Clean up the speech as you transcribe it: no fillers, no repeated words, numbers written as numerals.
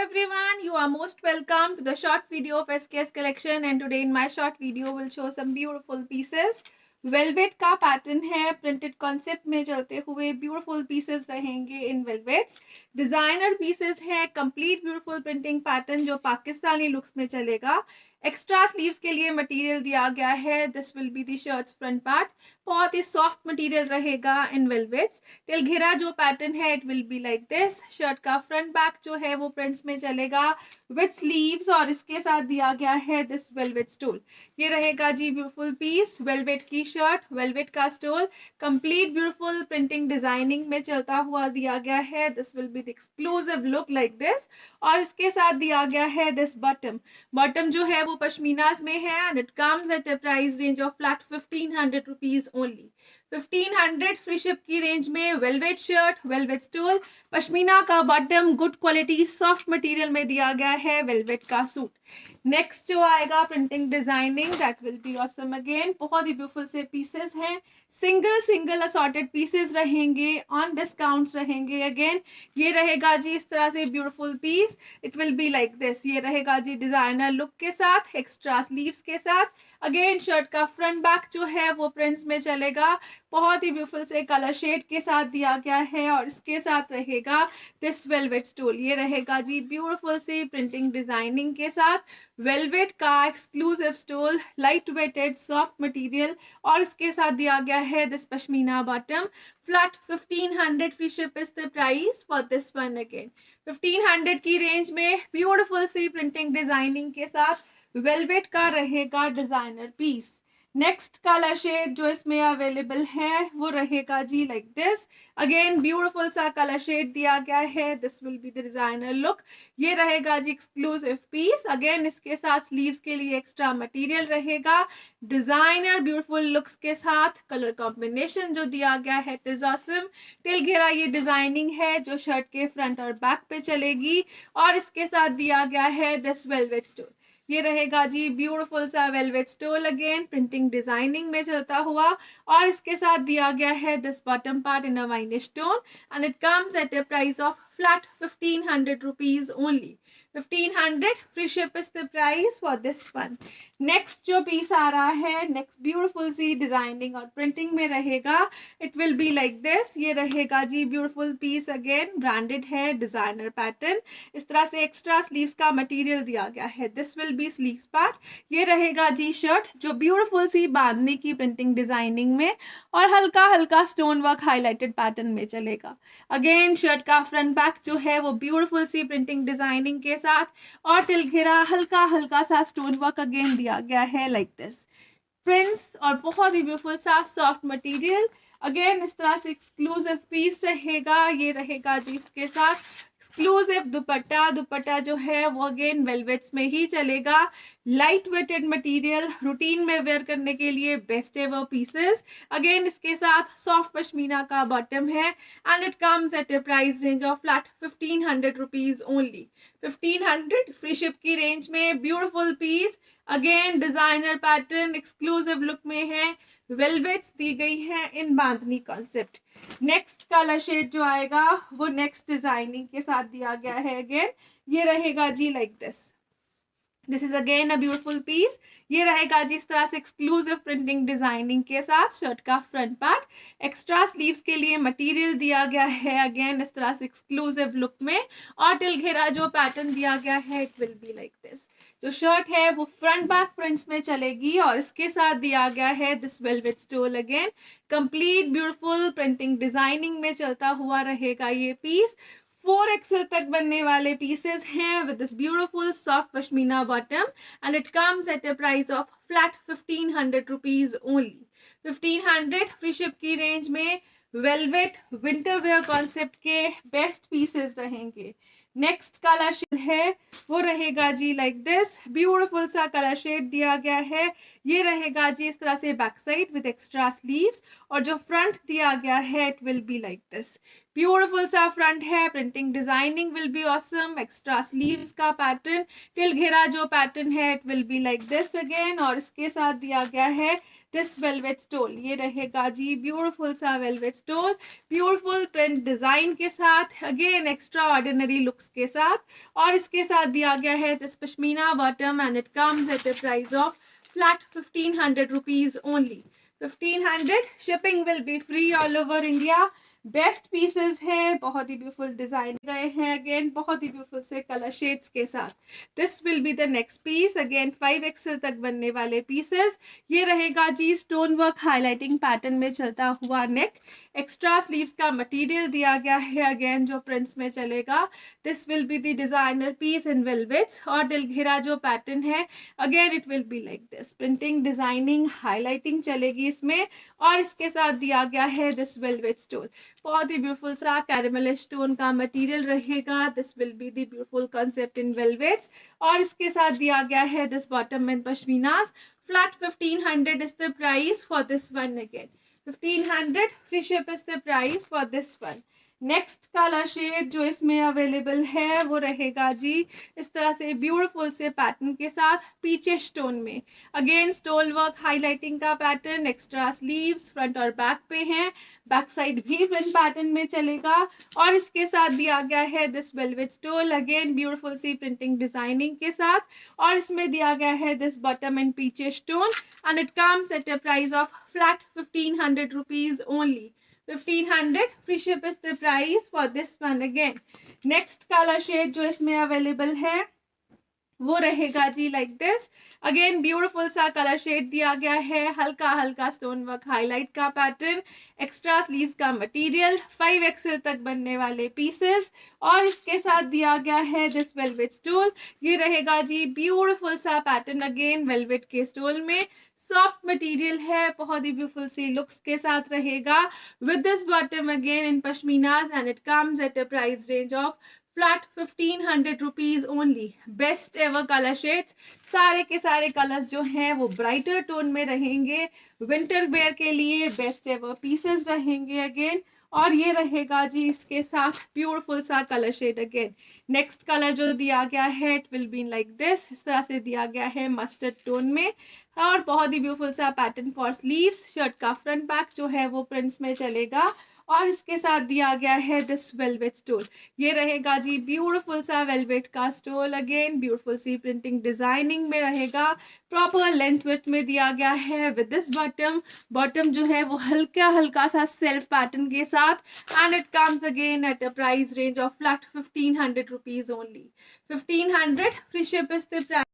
everyone, you are most welcome to the short video of SKS collection and today in my short video will show some beautiful pieces. Velvet का pattern है, printed concept में चलते हुए beautiful pieces रहेंगे इन velvets. Designer pieces है, complete beautiful printing pattern जो Pakistani looks में चलेगा. एक्स्ट्रा स्लीव्स के लिए मटेरियल दिया गया है. This will be the shirts front part. बहुत ही सॉफ्ट मटेरियल रहेगा इन वेलवेट्स. टिल घेरा जो पैटर्न है it will be like this. Shirt का फ्रंट बैक जो है वो प्रिंट्स में चलेगा विद स्लीव्स और इसके साथ दिया गया है दिस वेलवेट स्टोल. ये रहेगा जी ब्यूटीफुल पीस. वेलवेट की शर्ट, वेलवेट का stole, complete beautiful printing designing में चलता हुआ दिया गया है. This will be the exclusive look like this. और इसके साथ दिया गया है दिस बॉटम. बॉटम जो है वो पश्मीनाज में है and it comes at a price range of flat 1500 rupees only. 1500 free ship की रेंज में velvet shirt, velvet stole, pashmina का bottom, good quality soft material में दिया गया है वेलवेट का सूट. नेक्स्ट जो आएगा printing designing, that will be awesome again. बहुत ही ब्यूटीफुल से पीसेस हैं. सिंगल असॉर्टेड पीसेस रहेंगे, ऑन डिस्काउंट्स रहेंगे. अगेन ये रहेगा जी इस तरह से beautiful piece. It will be like this. ये रहेगा जी डिजाइनर लुक के साथ, एक्स्ट्रा स्लीव्स के साथ. अगेन शर्ट का फ्रंट बैक जो है वो प्रिंट्स में चलेगा. बहुत ही ब्यूटीफुल से कलर शेड के साथ दिया गया है और इसके साथ रहेगा दिस वेलवेट स्टोल. ये रहेगा जी ब्यूटीफुल से प्रिंटिंग डिजाइनिंग के साथ वेलवेट का exclusive stole, light weighted soft material और इसके साथ दिया गया है this pashmina bottom. Flat 1500 free ship is the price for this one. Again 1500 की रेंज में ब्यूटीफुल सी प्रिंटिंग डिजाइनिंग के साथ वेलवेट का रहेगा designer piece. Next colour shade जो इसमें अवेलेबल है वो रहेगा जी लाइक दिस. अगेन ब्यूटीफुल सा कलर शेड दिया गया है. This will be the designer look. ये रहेगा जी एक्सक्लूसिव पीस. अगेन इसके साथ स्लीव्स के लिए एक्स्ट्रा मटेरियल रहेगा. डिजाइनर ब्यूटीफुल लुक्स के साथ कलर कॉम्बिनेशन जो दिया गया है इट इज ऑसम. टिल घेरा ये डिजाइनिंग है जो शर्ट के फ्रंट और बैक पे चलेगी और इसके साथ दिया गया है दिस वेलवेट स्टोल. ये रहेगा जी ब्यूटीफुल सा velvet stole. Again printing designing में चलता हुआ और इसके साथ दिया गया है this bottom part in a wine stone and it comes at a price of flat 1500 rupees only. 1500 free ship is the price for this one. Next जो पीस आ रहा है, नेक्स्ट ब्यूटीफुल सी डिजाइनिंग और प्रिंटिंग में रहेगा. It will be like this. ये रहेगा जी ब्यूटीफुल पीस. अगेन ब्रांडेड है, डिजाइनर पैटर्न. इस तरह से एक्स्ट्रा स्लीव्स का मटेरियल दिया गया है. This will B sleeves part. ये रहेगा जी शर्ट जो ब्यूटीफुल सी बांधनी की प्रिंटिंग डिजाइनिंग में और हल्का हल्का स्टोन वर्क हाईलाइटेड पैटर्न में चलेगा. अगेन शर्ट का फ्रंट बैक जो है वो ब्यूटीफुल सी प्रिंटिंग डिजाइनिंग के साथ और टिल घेरा हल्का हल्का सा स्टोन वर्क अगेन दिया गया है लाइक दिस. प्रिंट्स और बहुत ही ब्यूटीफुल सा सॉफ्ट मटेरियल. अगेन इस तरह से एक्सक्लूसिव पीस रहेगा. ये रहेगा जी इसके साथ एक्सक्लूसिव दुपट्टा. दुपट्टा जो है वो अगेन वेलवेट्स में ही चलेगा. लाइट वेटेड मटेरियल, रूटीन में वेयर करने के लिए बेस्ट एवर पीसेस. अगेन इसके साथ सॉफ्ट पश्मीना का बॉटम है and it comes at a price range of flat 1500 rupees only. 1500 free ship की रेंज में beautiful piece. Again designer pattern exclusive look में है. वेलवेट्स दी गई है in bandhani concept. Next colour shade जो आएगा वो नेक्स्ट डिजाइनिंग के साथ दिया गया है. अगेन ये रहेगा जी like this. This is again a beautiful piece. ये रहेगा जी इस तरह से एक्सक्लूसिव प्रिंटिंग डिजाइनिंग के साथ. शर्ट का फ्रंट पार्ट, एक्स्ट्रा स्लीव्स के लिए मटेरियल दिया गया है अगेन इस तरह से एक्सक्लूसिव लुक में और टिल घेरा जो पैटर्न दिया गया है it will be like this. जो शर्ट है वो फ्रंट बैक प्रिंट्स में चलेगी और इसके साथ दिया गया है this velvet stole. Again complete beautiful printing designing में चलता हुआ रहेगा ये पीस. 4XL तक बनने वाले पीसेस हैं with this beautiful soft pashmina bottom and it comes at a price of flat 1500 rupees only. 1500 free ship की रेंज में वेलवेट विंटर वेयर कॉन्सेप्ट के बेस्ट पीसेस रहेंगे. नेक्स्ट कलर शेड है वो रहेगा जी लाइक दिस. ब्यूटीफुल सा कलर शेड दिया गया है. ये रहेगा जी इस तरह से back side with extra sleeves और जो फ्रंट दिया गया है it will be like this. Beautiful सा फ्रंट है. Printing designing will be awesome. Extra sleeves का पैटर्न. टिल घेरा जो पैटर्न है it will be like this again और इसके साथ दिया गया है दिस वेलवेट स्टोल। ये रहेगा जी ब्यूटीफुल सा velvet stole, beautiful print design के साथ, अगेन एक्स्ट्रा ऑर्डिनरी लुक्स के साथ। और इसके साथ दिया गया है this pashmina bottom and it comes at the price of flat 1500 rupees only. 1500, shipping will be free all over India. Best pieces हैं, बहुत ही ब्यूटीफुल डिजाइन गए हैं, अगेन बहुत ही ब्यूटीफुल से कलर शेड्स के साथ। This will be the next piece, again 5XL तक बनने वाले पीसेस। ये रहेगा जी स्टोन वर्क हाईलाइटिंग पैटर्न में चलता हुआ नेक, एक्स्ट्रा स्लीव्स का मटेरियल दिया गया है, अगेन जो प्रिंट्स में चलेगा। This will be the designer piece in velvets. और दिल घेरा जो पैटर्न है, again it will be like this, printing designing highlighting चलेगी इसमें। और इसके साथ दिया गया है दिस वेलवेट स्टोन, बहुत ही ब्यूटीफुल सा कैरेमल स्टोन का मटेरियल रहेगा। This will be the beautiful concept in velvets. और इसके साथ दिया गया है this bottom and pashminas. Flat 1500 is the price for this one again. 1500 free ship is the price for this one. Next colour shade जो इसमें available है वो रहेगा जी इस तरह से ब्यूटीफुल से पैटर्न के साथ पीचे स्टोन में, अगेन स्टोन वर्क हाईलाइटिंग का पैटर्न, एक्स्ट्रा स्लीव्स फ्रंट और बैक पे हैं, बैक साइड भी प्रिंट पैटर्न में चलेगा। और इसके साथ दिया गया है this velvet stole, again beautiful सी प्रिंटिंग डिजाइनिंग के साथ। और इसमें दिया गया है this bottom and peach stone and it comes at a price of flat 1500 rupees only. 1500 free ship is the price for this one again. Next colour shade जो इसमें अवेलेबल है वो रहेगा जी लाइक दिस, अगेन ब्यूटीफुल सा colour shade दिया गया है, हल्का हल्का स्टोन वर्क हाईलाइट का पैटर्न, एक्स्ट्रा स्लीव्स का मटेरियल, 5XL तक बनने वाले पीसेस। और इसके साथ दिया गया है दिस वेलवेट स्टोल। ये रहेगा जी ब्यूटीफुल सा पैटर्न, अगेन वेलवेट के स्टोल में, सॉफ्ट मटेरियल है, बहुत ही ब्यूटीफुल सी लुक्स के साथ रहेगा। With this bottom again in pashminas and it comes at a price range of flat 1500 rupees only. Best ever colour shades, सारे के सारे कलर्स जो हैं वो ब्राइटर टोन में रहेंगे, विंटर वेयर के लिए बेस्ट एवर पीसेस रहेंगे अगेन। और ये रहेगा जी इसके साथ ब्यूटीफुल सा colour shade, again next colour जो दिया गया है it will be like this, इस तरह से दिया गया है मस्टर्ड टोन में। और बहुत ही ब्यूटीफुल सा पैटर्न फॉर स्लीव्स, शर्ट का फ्रंट बैक जो है वो प्रिंट्स में चलेगा। और इसके साथ दिया गया है दिस वेलवेट स्टोल। ये रहेगा जी ब्यूटीफुल सा वेलवेट का स्टोल, अगेन ब्यूटीफुल सी प्रिंटिंग डिजाइनिंग में रहेगा, प्रॉपर लेंथ विड्थ में दिया गया है। विद दिस बॉटम, बॉटम जो है वो हल्का हल्का सा सेल्फ पैटर्न के साथ and it comes again eight a price range of flat 1500 rupees only. 1500 free ship is the price.